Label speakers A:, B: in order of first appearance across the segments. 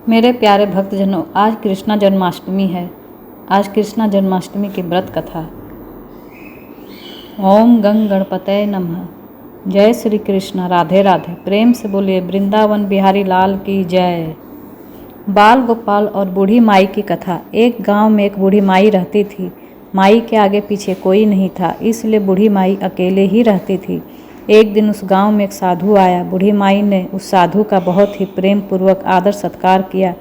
A: मेरे प्यारे भक्तजनों, आज कृष्णा जन्माष्टमी है। आज कृष्णा जन्माष्टमी की व्रत कथा। ओम गंग गणपतये नमः। जय श्री कृष्ण। राधे राधे। प्रेम से बोलिए वृंदावन बिहारी लाल की जय। बाल गोपाल और बूढ़ी माई की कथा। एक गांव में एक बूढ़ी माई रहती थी। माई के आगे पीछे कोई नहीं था, इसलिए बूढ़ी माई अकेले ही रहती थी। एक दिन उस गांव में एक साधु आया। बूढ़ी माई ने उस साधु का बहुत ही प्रेम पूर्वक आदर सत्कार किया।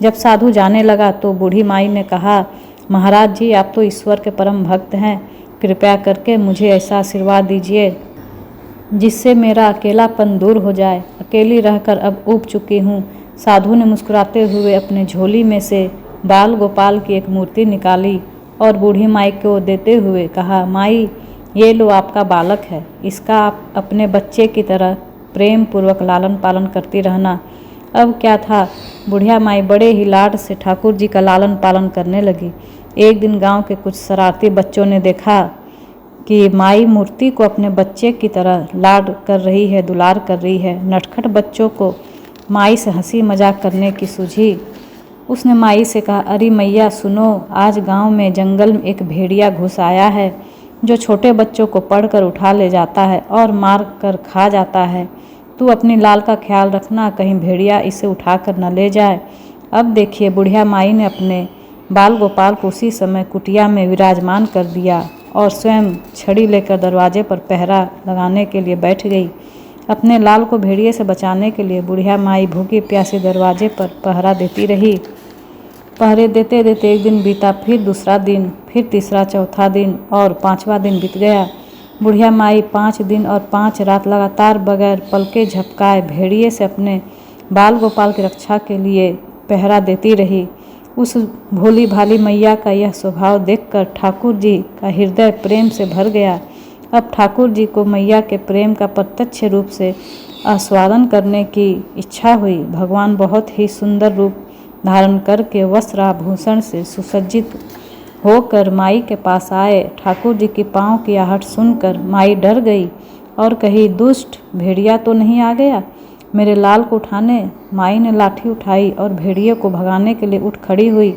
A: जब साधु जाने लगा तो बूढ़ी माई ने कहा, महाराज जी, आप तो ईश्वर के परम भक्त हैं, कृपया करके मुझे ऐसा आशीर्वाद दीजिए जिससे मेरा अकेलापन दूर हो जाए। अकेली रहकर अब ऊब चुकी हूँ। साधु ने मुस्कुराते हुए अपने झोली में से बाल गोपाल की एक मूर्ति निकाली और बूढ़ी माई को देते हुए कहा, माई, ये लो आपका बालक है, इसका आप अपने बच्चे की तरह प्रेम पूर्वक लालन पालन करती रहना। अब क्या था, बुढ़िया माई बड़े ही लाड से ठाकुर जी का लालन पालन करने लगी। एक दिन गांव के कुछ शरारती बच्चों ने देखा कि माई मूर्ति को अपने बच्चे की तरह लाड कर रही है, दुलार कर रही है। नटखट बच्चों को माई से हंसी मजाक करने की सूझी। उसने माई से कहा, अरे मैया सुनो, आज गांव में जंगल में एक भेड़िया घुस आया है जो छोटे बच्चों को पढ़कर उठा ले जाता है और मार कर खा जाता है। तू अपनी लाल का ख्याल रखना, कहीं भेड़िया इसे उठा कर न ले जाए। अब देखिए, बुढ़िया माई ने अपने बाल गोपाल को उसी समय कुटिया में विराजमान कर दिया और स्वयं छड़ी लेकर दरवाजे पर पहरा लगाने के लिए बैठ गई। अपने लाल को भेड़िए से बचाने के लिए बुढ़िया माई भूखी प्यासी दरवाजे पर पहरा देती रही। पहरे देते देते एक दिन बीता, फिर दूसरा दिन, फिर तीसरा, चौथा दिन और पांचवा दिन बीत गया। बुढ़िया माई 5 दिन और 5 रात लगातार बगैर पलके झपकाए भेड़िए से अपने बाल गोपाल की रक्षा के लिए पहरा देती रही। उस भोली भाली मैया का यह स्वभाव देखकर ठाकुर जी का हृदय प्रेम से भर गया। अब ठाकुर जी को मैया के प्रेम का प्रत्यक्ष रूप से आस्वादन करने की इच्छा हुई। भगवान बहुत ही सुंदर रूप धारण करके वस्त्र आभूषण से सुसज्जित होकर माई के पास आए। ठाकुर जी की पाँव की आहट सुनकर माई डर गई और कही, दुष्ट, भेड़िया तो नहीं आ गया मेरे लाल को उठाने? माई ने लाठी उठाई और भेड़िए को भगाने के लिए उठ खड़ी हुई।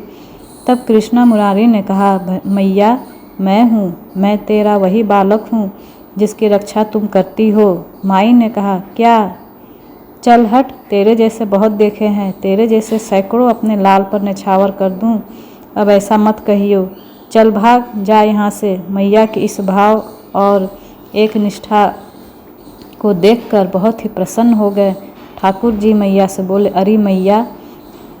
A: तब कृष्णा मुरारी ने कहा, मैया, मैं हूँ, मैं तेरा वही बालक हूँ जिसकी रक्षा तुम करती हो। माई ने कहा, क्या? चल हट, तेरे जैसे बहुत देखे हैं, तेरे जैसे सैकड़ों अपने लाल पर निछावर कर दूं। अब ऐसा मत कहियो, चल भाग जा यहाँ से। मैया के इस भाव और एक निष्ठा को देखकर बहुत ही प्रसन्न हो गए। ठाकुर जी मैया से बोले, अरे मैया,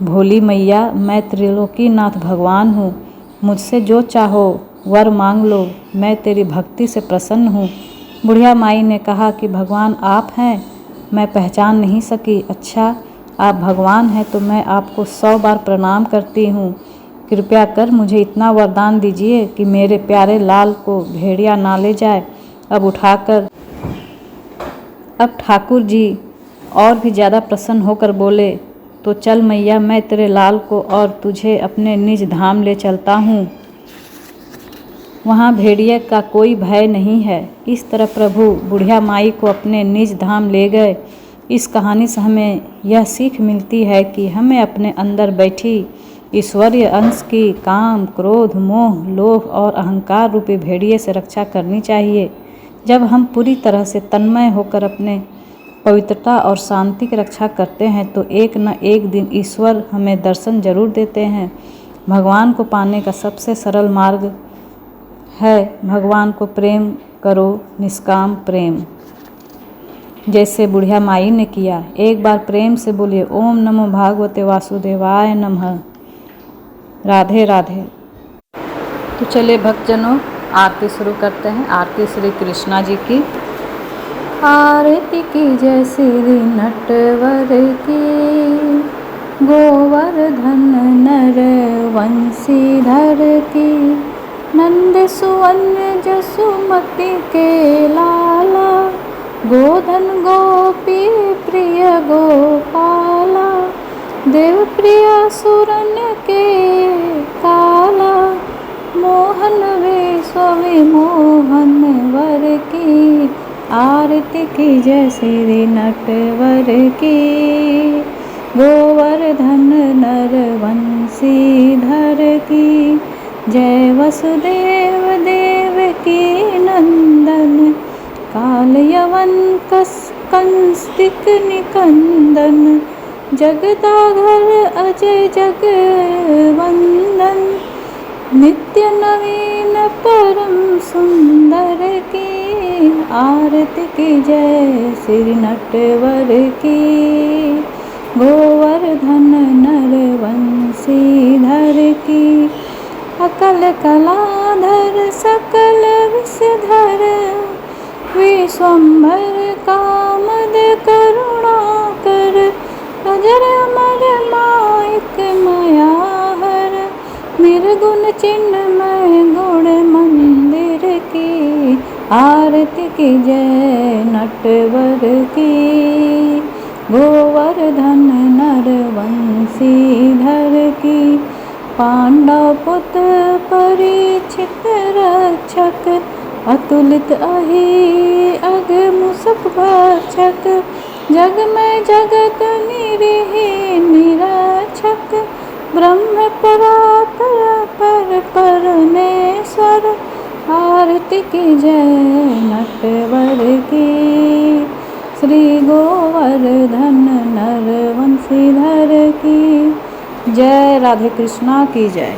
A: भोली मैया, मैं त्रिलोकीनाथ भगवान हूँ, मुझसे जो चाहो वर मांग लो, मैं तेरी भक्ति से प्रसन्न हूँ। बुढ़िया माई ने कहा कि भगवान आप हैं? मैं पहचान नहीं सकी। अच्छा, आप भगवान हैं तो मैं आपको 100 बार प्रणाम करती हूँ। कृपया कर मुझे इतना वरदान दीजिए कि मेरे प्यारे लाल को भेड़िया ना ले जाए। अब ठाकुर जी और भी ज़्यादा प्रसन्न होकर बोले, तो चल मैया, मैं तेरे लाल को और तुझे अपने निज धाम ले चलता हूँ, वहाँ भेड़िए का कोई भय नहीं है। इस तरह प्रभु बुढ़िया माई को अपने निज धाम ले गए। इस कहानी से हमें यह सीख मिलती है कि हमें अपने अंदर बैठी ईश्वरीय अंश की काम, क्रोध, मोह, लोभ और अहंकार रूपी भेड़िए से रक्षा करनी चाहिए। जब हम पूरी तरह से तन्मय होकर अपने पवित्रता और शांति की रक्षा करते हैं तो एक न एक दिन ईश्वर हमें दर्शन जरूर देते हैं। भगवान को पाने का सबसे सरल मार्ग है भगवान को प्रेम करो, निष्काम प्रेम, जैसे बुढ़िया माई ने किया। एक बार प्रेम से बोलिए, ओम नमो भागवते वासुदेवाय नमः। राधे राधे। तो चलिए भक्तजनों, आरती शुरू करते हैं। आरती श्री कृष्णा जी की। आरती की जय श्री नटवर की, गोवर्धन नर वंशीधर की, नंद सुवन जसुमति के लाला, गोधन गोपी प्रिय गोपाला, देव प्रिया सुरन के काला, मोहन विश्व मोहन वर की, आरती की जय श्री नटवर की। गोवर्धन नरवंशीधर की जय। वसुदेव देवकी नंदन काल यवन कंस्तिक निकंदन जगदाघर अजय जगवंदन नित्य नवीन परम सुंदर की आरती की जय। श्री नटवर की गोवर्धन नरवंशीधर की अकल कलाधर सकल विषधर विश्वम्भर कामद करुणाकर अजर अमर मायक मायाहर निर्गुण चिन्मय गुण मंदिर की आरती की जय। नटवर की गोवर्धन नरवंशीधर की पांडव पुत्र परीक्षित रक्षक अतुलित अहि अगमुसक भक्षक जग में जगत निरीह निरक्षक ब्रह्म परापर परमेश्वर आरती की जय। नटवर की श्री गोवर्धन नरवंशीधर की जय। राधे कृष्णा की जय।